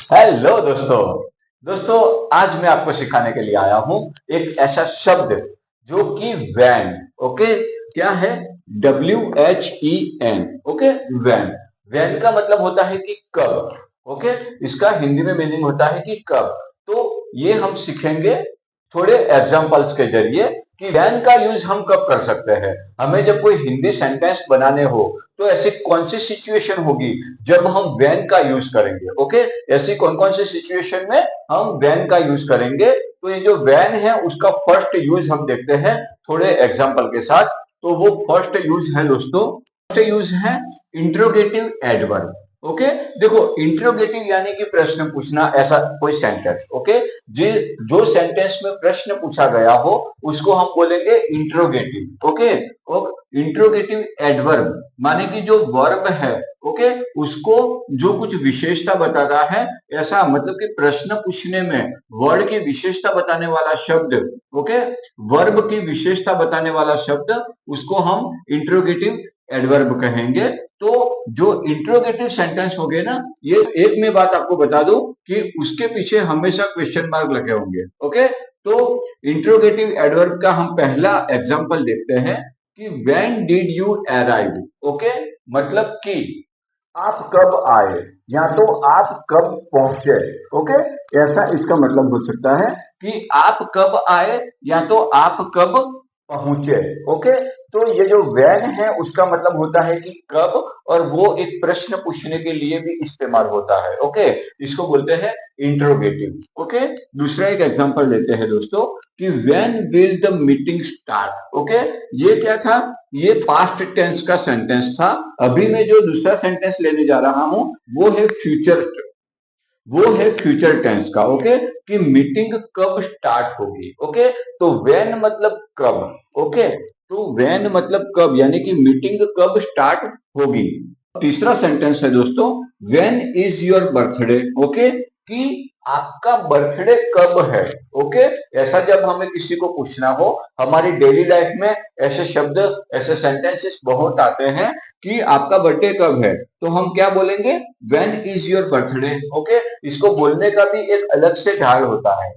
Hello दोस्तों। दोस्तों, आज मैं आपको सिखाने के लिए आया हूं एक ऐसा शब्द जो कि वैन। ओके, क्या है? WHEN। Okay, van. वैन का मतलब होता है कि कब। ओके, इसका हिंदी में मीनिंग होता है कि कब। तो ये हम सीखेंगे थोड़े एग्जाम्पल्स के जरिए कि वैन का यूज हम कब कर सकते हैं। हमें जब कोई हिंदी सेंटेंस बनाने हो तो ऐसी कौन सी सिचुएशन होगी जब हम वैन का यूज करेंगे। ओके, ऐसी कौन कौन सी सिचुएशन में हम वैन का यूज करेंगे। तो ये जो वैन है उसका फर्स्ट यूज हम देखते हैं थोड़े एग्जाम्पल के साथ। तो वो फर्स्ट यूज है दोस्तों, फर्स्ट यूज है इंट्रोगेटिव एडवर्ब। ओके, देखो इंट्रोगेटिव यानी कि प्रश्न पूछना, ऐसा कोई सेंटेंस। ओके, जी, जो सेंटेंस में प्रश्न पूछा गया हो उसको हम बोलेंगे इंट्रोगेटिव। ओके, इंट्रोगेटिव एडवर्ब माने कि जो वर्ब है, ओके, उसको जो कुछ विशेषता बताता है, ऐसा मतलब कि प्रश्न पूछने में वर्ड की विशेषता बताने वाला शब्द। ओके, वर्ब की विशेषता बताने वाला शब्द, उसको हम इंट्रोगेटिव एडवर्ब कहेंगे। तो जो इंट्रोगेटिव सेंटेंस हो गए ना, ये एक में बात आपको बता दूं कि उसके पीछे हमेशा क्वेश्चन मार्क लगे होंगे। ओके, तो इंट्रोगेटिव एडवर्ब का हम पहला एग्जांपल देखते हैं कि when did you arrive. Okay, मतलब कि आप कब आए या तो आप कब पहुंचे। ओके, ऐसा इसका मतलब हो सकता है कि आप कब आए या तो आप कब पहुंचे। ओके, तो ये जो व्हेन है उसका मतलब होता है कि कब, और वो एक प्रश्न पूछने के लिए भी इस्तेमाल होता है। ओके, इसको बोलते हैं इंट्रोगेटिव। ओके, दूसरा एक एग्जांपल लेते हैं दोस्तों कि when will the meeting start. Okay, ये क्या था? ये पास्ट टेंस का सेंटेंस था। अभी मैं जो दूसरा सेंटेंस लेने जा रहा हूं वो है फ्यूचर टेंस का। ओके, कि मीटिंग कब स्टार्ट होगी। ओके, तो व्हेन मतलब कब। ओके, तो व्हेन मतलब कब, यानी कि मीटिंग कब स्टार्ट होगी। तीसरा सेंटेंस है दोस्तों, when is your birthday. Okay, कि आपका बर्थडे कब है। ओके, ऐसा जब हमें किसी को पूछना हो, हमारी डेली लाइफ में ऐसे शब्द, ऐसे सेंटेंसेस बहुत आते हैं कि आपका बर्थडे कब है, तो हम क्या बोलेंगे? When is your birthday. Okay, इसको बोलने का भी एक अलग से ढाल होता है,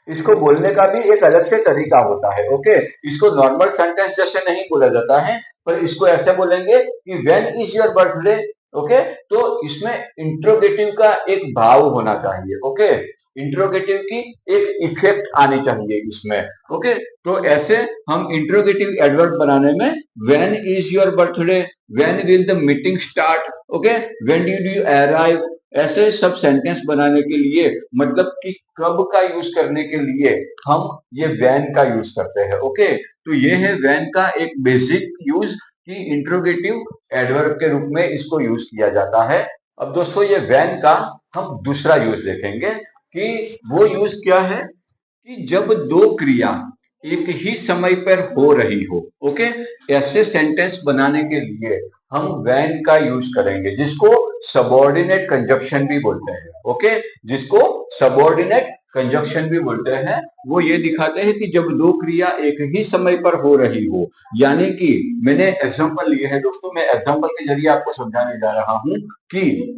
इसको बोलने का भी एक अलग से तरीका होता है। ओके, इसको नॉर्मल सेंटेंस जैसे नहीं बोला जाता है, पर इसको ऐसे बोलेंगे कि when is your birthday. Okay, तो इसमें इंट्रोगेटिव का एक भाव होना चाहिए। ओके, इंट्रोगेटिव की एक इफेक्ट आनी चाहिए इसमें। ओके, तो ऐसे हम इंट्रोगेटिव एडवर्ब बनाने में when is your birthday, when will the meeting start, okay, when did you arrive, ऐसे सब सेंटेंस बनाने के लिए, मतलब कि कब का यूज करने के लिए हम ये व्हेन का यूज करते हैं। ओके, तो ये है व्हेन का एक बेसिक यूज कि इंट्रोगेटिव एडवर्ब के रूप में इसको यूज किया जाता है। अब दोस्तों, ये व्हेन का हम दूसरा यूज देखेंगे कि वो यूज क्या है कि जब दो क्रिया एक ही समय पर हो रही हो। ओके, ऐसे सेंटेंस बनाने के लिए हम व्हेन का यूज करेंगे, जिसको सबऑर्डिनेट कंजक्शन भी बोलते हैं। ओके, जिसको सबऑर्डिनेट कंजक्शन भी बोलते हैं। वो ये दिखाते हैं कि जब दो क्रिया एक ही समय पर हो रही हो, यानी कि मैंने एग्जांपल लिए हैं दोस्तों, मैं एग्जांपल के जरिए आपको समझाने जा रहा हूं कि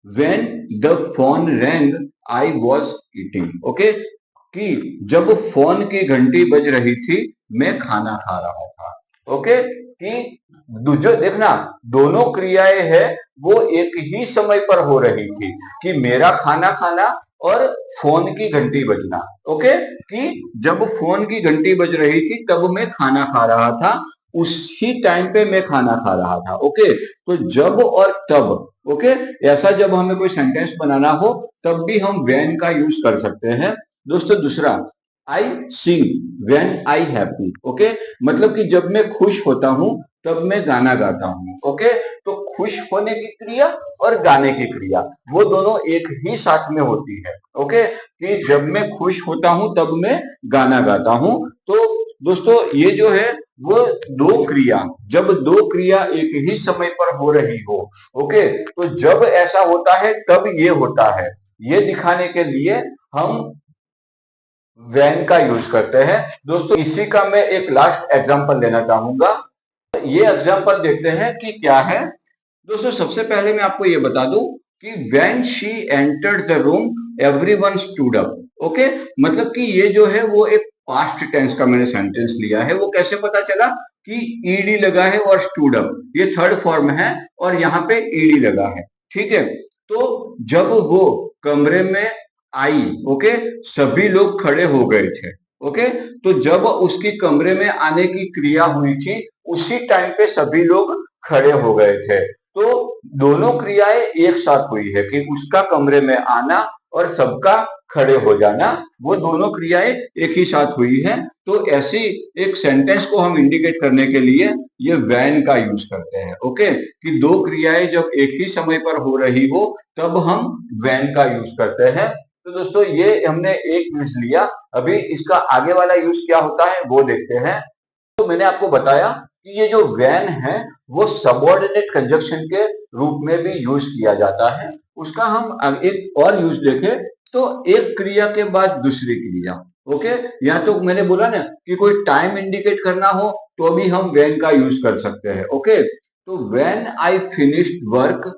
when the phone wrong I was eating. Okay, कि जब फोन की घंटी बज रही थी मैं खाना खा रहा था। ओके, कि जो देखना, दोनों क्रियाएं हैं वो एक ही समय पर हो रही थी, कि मेरा खाना खाना और फोन की घंटी बजना। ओके, कि जब फोन की घंटी बज रही थी तब मैं खाना खा रहा था, उसी टाइम पे मैं खाना खा रहा था। ओके, तो जब और तब। ओके, ऐसा जब हमें कोई सेंटेंस बनाना हो तब भी हम व्हेन का यूज कर सकते हैं। दोस्तों, दूसरा, आई सिंग व्हेन आई हैप्पी। ओके, मतलब कि जब मैं खुश होता हूं तब मैं गाना गाता हूं। ओके, तो खुश होने की क्रिया और गाने की क्रिया वो दोनों एक ही साथ में होती है। ओके, कि जब मैं खुश होता हूं तब मैं गाना गाता हूं। तो दोस्तों, ये जो है वो दो क्रिया, जब दो क्रिया एक ही समय पर हो रही हो, ओके, तो जब ऐसा होता है तब ये होता है, ये दिखाने के लिए हम व्हेन का यूज करते हैं। दोस्तों, इसी का मैं एक लास्ट एग्जांपल लेना चाहूंगा। ये एग्जांपल देखते हैं कि क्या है। दोस्तों, सबसे पहले मैं आपको ये बता दूं कि when she entered the room everyone stood up. Okay, मतलब कि ये जो है वो एक पास्ट टेंस का मैंने सेंटेंस लिया है। वो कैसे पता चला कि ईडी लगा है और स्टूड अप, ये थर्ड फॉर्म है और यहाँ पे ईडी लगा है। ठीक है, तो जब वो कमरे में आई, ओके, सभी लोग खड़े हो गए थे। ओके, तो जब उसकी कमरे में आने की क्रिया हुई थी उसी टाइम पे सभी लोग खड़े हो गए थे। तो दोनों क्रियाएं एक साथ हुई है कि उसका कमरे में आना और सबका खड़े हो जाना, वो दोनों क्रियाएं एक ही साथ हुई है। तो ऐसी एक सेंटेंस को हम इंडिकेट करने के लिए ये व्हेन का यूज करते हैं। ओके, कि दो क्रियाएं जब एक ही समय पर हो रही हो तब हम व्हेन का यूज करते हैं। तो दोस्तों ये हमने एक यूज लिया, अभी इसका आगे वाला यूज क्या होता है वो देखते हैं। तो मैंने आपको बताया कि ये जो व्हेन है वो सबऑर्डिनेट कंजक्शन के रूप में भी यूज किया जाता है। उसका हम एक और यूज देखें तो एक क्रिया के बाद दूसरी क्रिया। ओके, या तो मैंने बोला ना कि कोई टाइम इंडिकेट करना हो तो भी हम व्हेन का यूज कर सकते हैं। ओके, तो when I finished work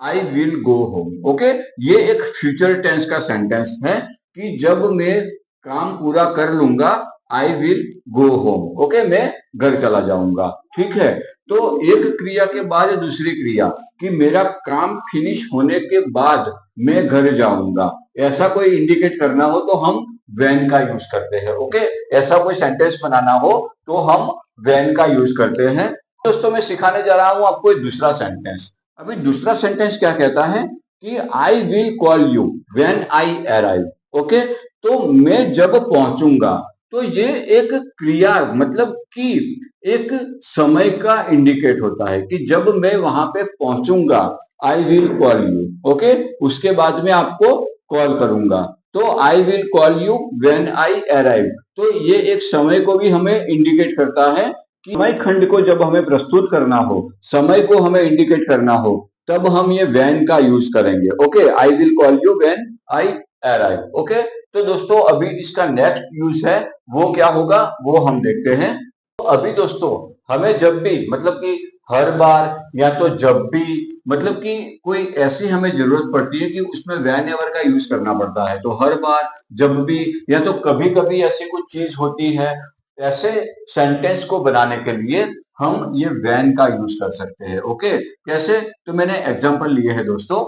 I will go home. Okay, ये एक फ्यूचर टेंस का सेंटेंस है कि जब मैं काम पूरा कर लूंगा I will go home. Okay, मैं घर चला जाऊंगा। ठीक है, तो एक क्रिया के बाद दूसरी क्रिया कि मेरा काम फिनिश होने के बाद मैं घर जाऊंगा, ऐसा कोई इंडिकेट करना हो तो हम व्हेन का यूज करते हैं। ओके, ऐसा कोई सेंटेंस बनाना हो तो हम व्हेन का यूज करते हैं। दोस्तों मैं सिखाने जा रहा हूं आपको एक दूसरा सेंटेंस। अभी दूसरा सेंटेंस क्या कहता है कि आई will call you when I arrive. Okay, तो मैं जब पहुंचूंगा, तो ये एक क्रिया मतलब कि एक समय का इंडिकेट होता है कि जब मैं वहां पे पहुंचूंगा I will call you. Okay, उसके बाद में आपको कॉल करूंगा, तो I will call you when I arrive. तो ये एक समय को भी हमें इंडिकेट करता है कि समय खंड को जब हमें प्रस्तुत करना हो, समय को हमें इंडिकेट करना हो, तब हम ये व्हेन का यूज करेंगे। Okay, I will call you when I arrive. Okay, तो दोस्तों अभी इसका नेक्स्ट यूज है वो क्या होगा वो हम देखते हैं। तो अभी दोस्तों हमें जब भी मतलब कि हर बार या तो जब भी मतलब कि कोई ऐसी हमें जरूरत पड़ती है कि उसमें व्हेन एवर का यूज करना पड़ता है, तो हर बार, जब भी या तो कभी कभी ऐसी कुछ चीज होती है, ऐसे सेंटेंस को बनाने के लिए हम ये व्हेन का यूज कर सकते हैं। ओके, कैसे, तो मैंने एग्जांपल लिए हैं दोस्तों।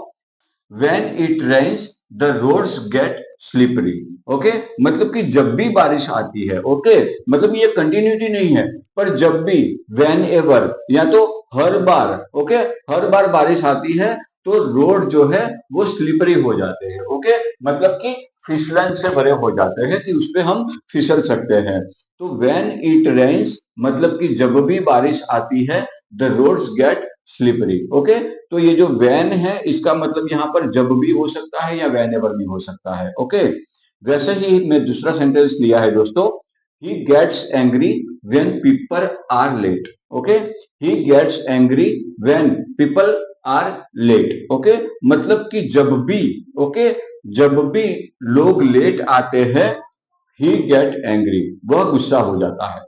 When it rains, the roads get slippery। Okay, मतलब कि जब भी बारिश आती है, ओके, मतलब ये कंटिन्यूटी नहीं है, पर जब भी, वेन एवर, या तो हर बार। ओके, हर बार बारिश आती है तो रोड जो है वो स्लिपरी हो जाते हैं। ओके, मतलब कि फिसलन से भरे हो जाते हैं कि उस पे हम फिसल सकते हैं। तो वेन इट रेन्स मतलब कि जब भी बारिश आती है the roads get slippery. Okay, तो ये जो वैन है इसका मतलब यहाँ पर जब भी हो सकता है या वैन एवर भी हो सकता है। ओके, वैसे ही मैं दूसरा सेंटेंस लिया है दोस्तों। He gets angry when people are late. Okay, he gets angry when people are late. Okay, मतलब कि जब भी, ओके, जब भी लोग लेट आते हैं, ही गेट एंग्री, वह गुस्सा हो जाता है।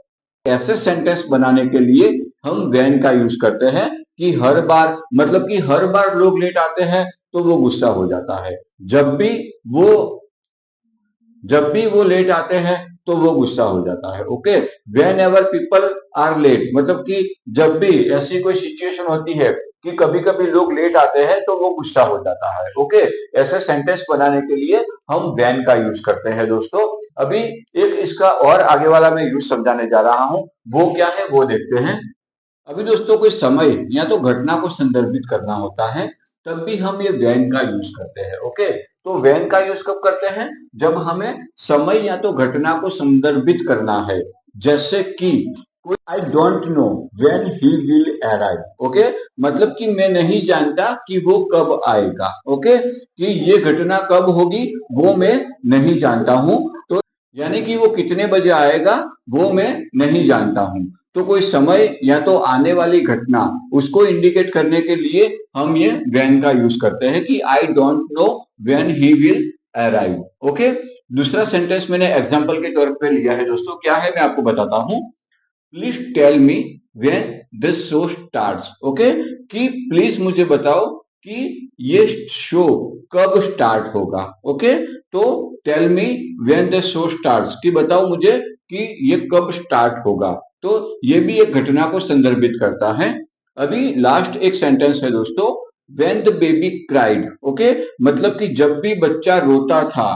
ऐसे सेंटेंस बनाने के लिए हम व्हेन का यूज करते हैं कि हर बार मतलब कि हर बार लोग लेट आते हैं तो वो गुस्सा हो जाता है। जब भी वो जब भी वो लेट आते हैं तो वो गुस्सा हो जाता है। Okay, whenever people are late मतलब कि जब भी ऐसी कोई सिचुएशन होती है कि कभी कभी लोग लेट आते हैं तो वो गुस्सा हो जाता है। ओके, ऐसे सेंटेंस बनाने के लिए हम वेन का यूज करते हैं दोस्तों। अभी एक इसका और आगे वाला मैं यूज समझाने जा रहा हूं, वो क्या है वो देखते हैं। अभी दोस्तों कोई समय या तो घटना को संदर्भित करना होता है तब भी हम ये वेन का यूज करते हैं। ओके, तो वेन का यूज कब करते हैं, जब हमें समय या तो घटना को संदर्भित करना है। जैसे कि I don't know when he will arrive. Okay, मतलब कि मैं नहीं जानता कि वो कब आएगा। ओके, कि ये घटना कब होगी वो मैं नहीं जानता हूं, तो यानी कि वो कितने बजे आएगा वो मैं नहीं जानता हूं। तो कोई समय या तो आने वाली घटना उसको इंडिकेट करने के लिए हम ये व्हेन का यूज करते हैं कि I don't know when he will arrive. Okay, दूसरा सेंटेंस मैंने एग्जांपल के तौर पे लिया है दोस्तों, क्या है मैं आपको बताता हूं। Please tell me when this show starts. Okay, कि प्लीज मुझे बताओ कि ये शो कब स्टार्ट होगा। ओके, तो tell me when the show starts, कि बताओ मुझे कि ये कब स्टार्ट होगा। तो ये भी एक घटना को संदर्भित करता है। अभी लास्ट एक सेंटेंस है दोस्तों, when the baby cried. Okay, मतलब कि जब भी बच्चा रोता था,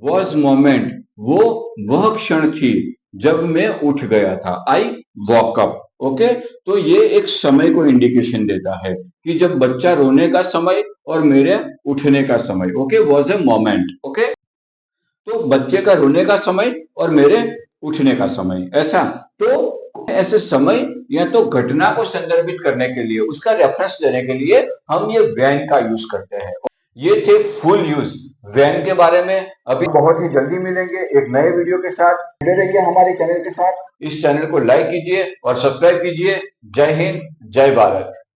वॉज मोमेंट, वो वह क्षण थी जब मैं उठ गया था, आई वॉक अप। ओके, तो ये एक समय को इंडिकेशन देता है कि जब बच्चा रोने का समय और मेरे उठने का समय। Okay, was a moment. Okay, तो बच्चे का रोने का समय और मेरे उठने का समय, ऐसा। तो ऐसे समय या तो घटना को संदर्भित करने के लिए, उसका रेफरेंस देने के लिए हम ये व्हेन का यूज करते हैं। ये थे फुल यूज व्हेन के बारे में। अभी बहुत ही जल्दी मिलेंगे एक नए वीडियो के साथ। जुड़े रहिए हमारे चैनल के साथ। इस चैनल को लाइक कीजिए और सब्सक्राइब कीजिए। जय हिंद, जय भारत।